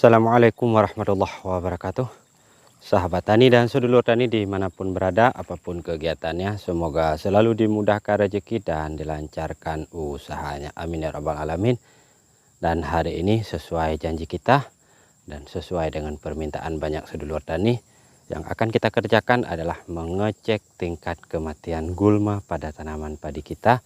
Assalamualaikum warahmatullahi wabarakatuh. Sahabat tani dan sedulur tani dimanapun berada, apapun kegiatannya, semoga selalu dimudahkan rezeki dan dilancarkan usahanya. Amin ya rabbal alamin. Dan hari ini sesuai janji kita dan sesuai dengan permintaan banyak sedulur tani, yang akan kita kerjakan adalah mengecek tingkat kematian gulma pada tanaman padi kita.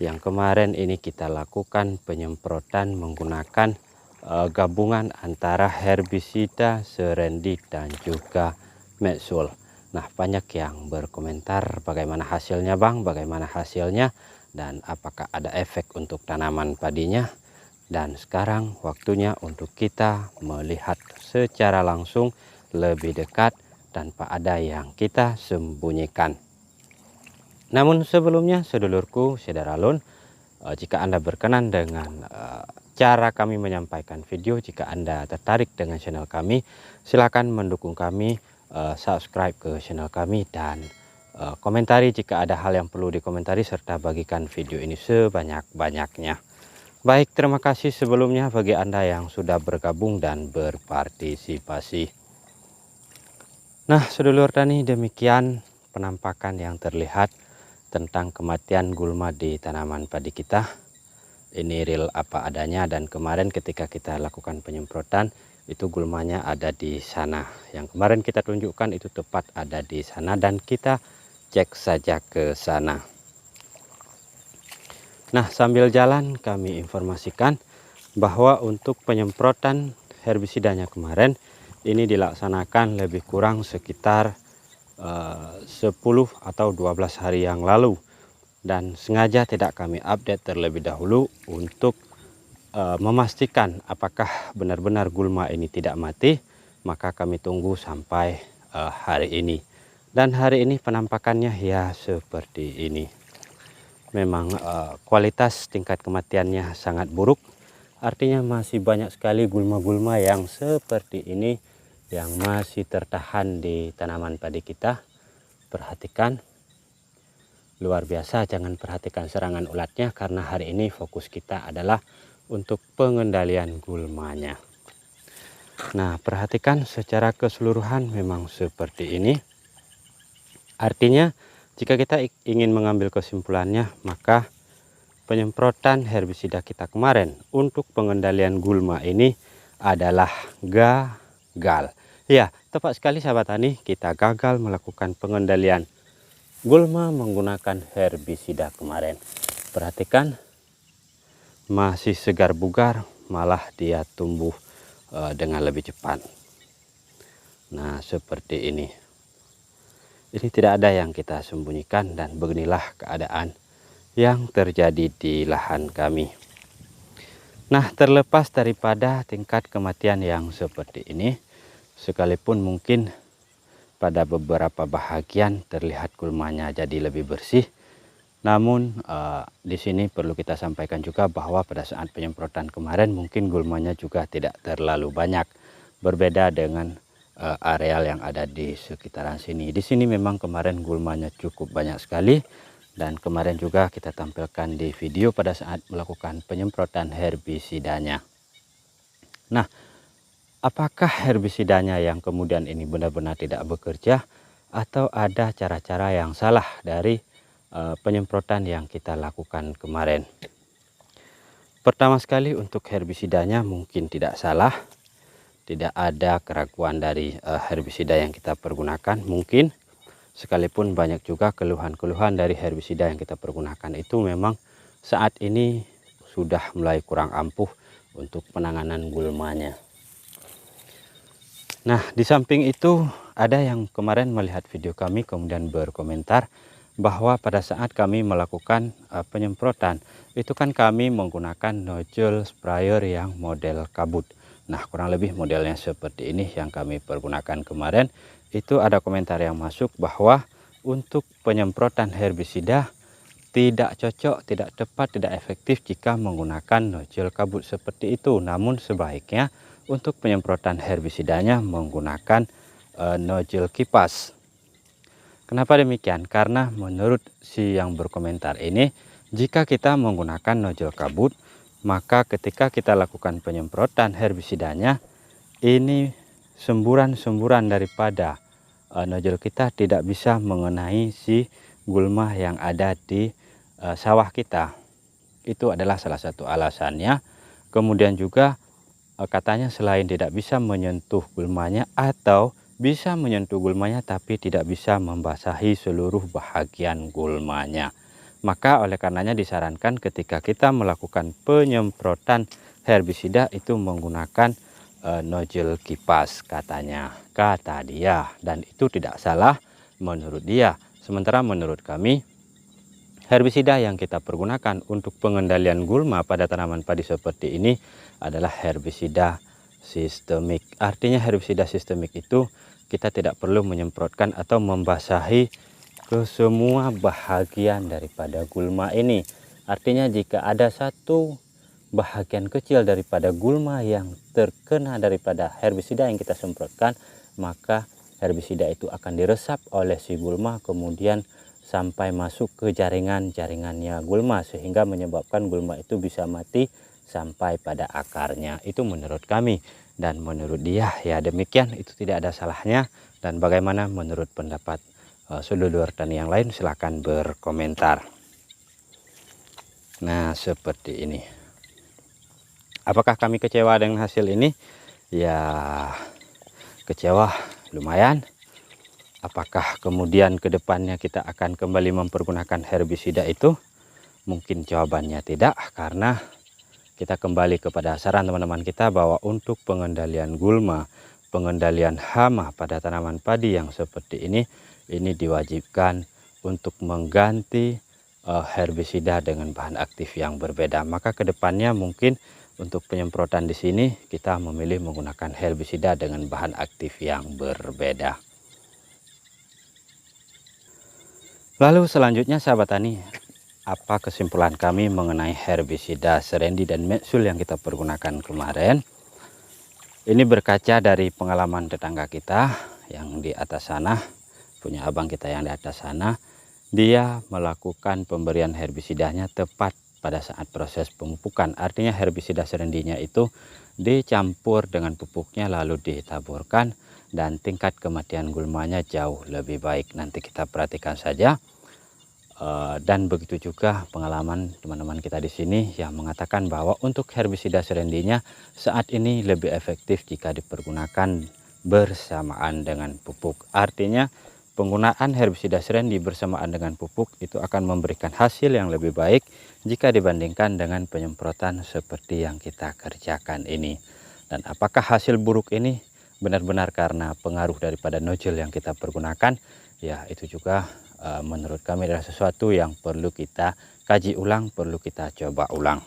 Yang kemarin ini kita lakukan penyemprotan menggunakan gabungan antara herbisida, serendi dan juga metsul. Nah, banyak yang berkomentar bagaimana hasilnya Bang, bagaimana hasilnya dan apakah ada efek untuk tanaman padinya. Dan sekarang waktunya untuk kita melihat secara langsung lebih dekat tanpa ada yang kita sembunyikan. Namun sebelumnya sedulurku Sedaralun, jika Anda berkenan dengan cara kami menyampaikan video, jika Anda tertarik dengan channel kami, silakan mendukung kami, subscribe ke channel kami dan komentari jika ada hal yang perlu dikomentari, serta bagikan video ini sebanyak-banyaknya. Baik, terima kasih sebelumnya bagi Anda yang sudah bergabung dan berpartisipasi. Nah, sedulur tani, demikian penampakan yang terlihat tentang kematian gulma di tanaman padi kita. Ini real apa adanya, dan kemarin ketika kita lakukan penyemprotan itu gulmanya ada di sana. Yang kemarin kita tunjukkan itu tepat ada di sana dan kita cek saja ke sana. Nah, sambil jalan kami informasikan bahwa untuk penyemprotan herbisidanya kemarin ini dilaksanakan lebih kurang sekitar 10 atau 12 hari yang lalu, dan sengaja tidak kami update terlebih dahulu untuk memastikan apakah benar-benar gulma ini tidak mati. Maka kami tunggu sampai hari ini, dan hari ini penampakannya ya seperti ini. Memang kualitas tingkat kematiannya sangat buruk, artinya masih banyak sekali gulma-gulma yang seperti ini yang masih tertahan di tanaman padi kita. Perhatikan, luar biasa. Jangan perhatikan serangan ulatnya, karena hari ini fokus kita adalah untuk pengendalian gulmanya. Nah, perhatikan secara keseluruhan memang seperti ini. Artinya jika kita ingin mengambil kesimpulannya, maka penyemprotan herbisida kita kemarin untuk pengendalian gulma ini adalah gagal. Ya, tepat sekali sahabat tani, kita gagal melakukan pengendalian gulma menggunakan herbisida kemarin. Perhatikan, masih segar bugar, malah dia tumbuh dengan lebih cepat. Nah, seperti ini. Ini tidak ada yang kita sembunyikan, dan beginilah keadaan yang terjadi di lahan kami. Nah, terlepas daripada tingkat kematian yang seperti ini, sekalipun mungkin pada beberapa bahagian terlihat gulmanya jadi lebih bersih, namun di sini perlu kita sampaikan juga bahwa pada saat penyemprotan kemarin mungkin gulmanya juga tidak terlalu banyak, berbeda dengan areal yang ada di sekitaran sini. Di sini memang kemarin gulmanya cukup banyak sekali, dan kemarin juga kita tampilkan di video pada saat melakukan penyemprotan herbisidanya. Nah, apakah herbisidanya yang kemudian ini benar-benar tidak bekerja, atau ada cara-cara yang salah dari penyemprotan yang kita lakukan kemarin? Pertama sekali, untuk herbisidanya mungkin tidak salah. Tidak ada keraguan dari herbisida yang kita pergunakan. Mungkin sekalipun banyak juga keluhan-keluhan dari herbisida yang kita pergunakan itu memang saat ini sudah mulai kurang ampuh untuk penanganan gulmanya. Nah, di samping itu ada yang kemarin melihat video kami kemudian berkomentar bahwa pada saat kami melakukan penyemprotan itu kan kami menggunakan nozzle sprayer yang model kabut. Nah, kurang lebih modelnya seperti ini yang kami pergunakan kemarin. Itu ada komentar yang masuk bahwa untuk penyemprotan herbisida tidak cocok, tidak tepat, tidak efektif jika menggunakan nozzle kabut seperti itu. Namun sebaiknya untuk penyemprotan herbisidanya menggunakan nozzle kipas. Kenapa demikian? Karena menurut si yang berkomentar ini, jika kita menggunakan nozzle kabut, maka ketika kita lakukan penyemprotan herbisidanya ini semburan-semburan daripada nojol kita tidak bisa mengenai si gulma yang ada di sawah kita. Itu adalah salah satu alasannya. Kemudian juga katanya selain tidak bisa menyentuh gulmanya atau bisa menyentuh gulmanya tapi tidak bisa membasahi seluruh bahagian gulmanya. Maka oleh karenanya disarankan ketika kita melakukan penyemprotan herbisida itu menggunakan nojol kipas katanya, kata dia, dan itu tidak salah menurut dia. Sementara menurut kami herbisida yang kita pergunakan untuk pengendalian gulma pada tanaman padi seperti ini adalah herbisida sistemik. Artinya herbisida sistemik itu kita tidak perlu menyemprotkan atau membasahi ke semua bahagian daripada gulma ini. Artinya jika ada satu bahagian kecil daripada gulma yang terkena daripada herbisida yang kita semprotkan, maka herbisida itu akan diresap oleh si gulma kemudian sampai masuk ke jaringan-jaringannya gulma sehingga menyebabkan gulma itu bisa mati sampai pada akarnya. Itu menurut kami, dan menurut dia ya demikian, itu tidak ada salahnya. Dan bagaimana menurut pendapat sedulur tani yang lain, silahkan berkomentar. Nah seperti ini. Apakah kami kecewa dengan hasil ini? Ya kecewa lumayan. Apakah kemudian ke depannya kita akan kembali mempergunakan herbisida itu? Mungkin jawabannya tidak, karena kita kembali kepada saran teman-teman kita bahwa untuk pengendalian gulma, pengendalian hama pada tanaman padi yang seperti ini diwajibkan untuk mengganti herbisida dengan bahan aktif yang berbeda. Maka ke depannya mungkin untuk penyemprotan di sini kita memilih menggunakan herbisida dengan bahan aktif yang berbeda. Lalu selanjutnya sahabat tani, apa kesimpulan kami mengenai herbisida Serendi dan Metsul yang kita pergunakan kemarin? Ini berkaca dari pengalaman tetangga kita yang di atas sana, punya abang kita yang di atas sana. Dia melakukan pemberian herbisidanya tepat pada saat proses pemupukan. Artinya herbisida serendinya itu dicampur dengan pupuknya lalu ditaburkan, dan tingkat kematian gulmanya jauh lebih baik. Nanti kita perhatikan saja. Dan begitu juga pengalaman teman-teman kita di sini yang mengatakan bahwa untuk herbisida serendinya saat ini lebih efektif jika dipergunakan bersamaan dengan pupuk. Artinya penggunaan herbisida serendi bersamaan dengan pupuk itu akan memberikan hasil yang lebih baik jika dibandingkan dengan penyemprotan seperti yang kita kerjakan ini. Dan apakah hasil buruk ini benar-benar karena pengaruh daripada nojol yang kita pergunakan? Ya, itu juga menurut kami adalah sesuatu yang perlu kita kaji ulang, perlu kita coba ulang.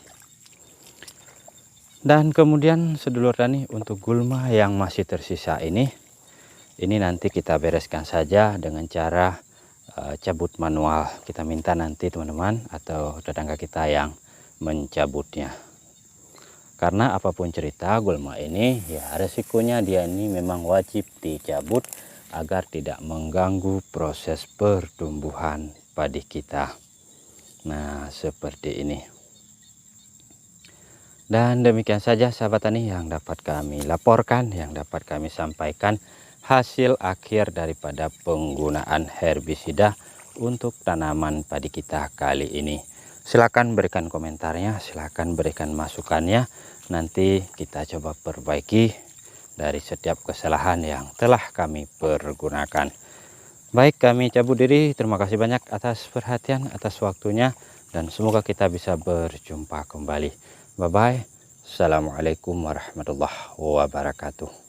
Dan kemudian sedulur tani, untuk gulma yang masih tersisa ini nanti kita bereskan saja dengan cara cabut manual. Kita minta nanti teman-teman atau tetangga kita yang mencabutnya. Karena apapun cerita gulma ini ya resikonya dia ini memang wajib dicabut agar tidak mengganggu proses pertumbuhan padi kita. Nah seperti ini. Dan demikian saja sahabat tani yang dapat kami laporkan, yang dapat kami sampaikan hasil akhir daripada penggunaan herbisida untuk tanaman padi kita kali ini. Silakan berikan komentarnya, silakan berikan masukannya. Nanti kita coba perbaiki dari setiap kesalahan yang telah kami pergunakan. Baik, kami cabut diri. Terima kasih banyak atas perhatian, atas waktunya, dan semoga kita bisa berjumpa kembali. Bye bye. Assalamualaikum warahmatullahi wabarakatuh.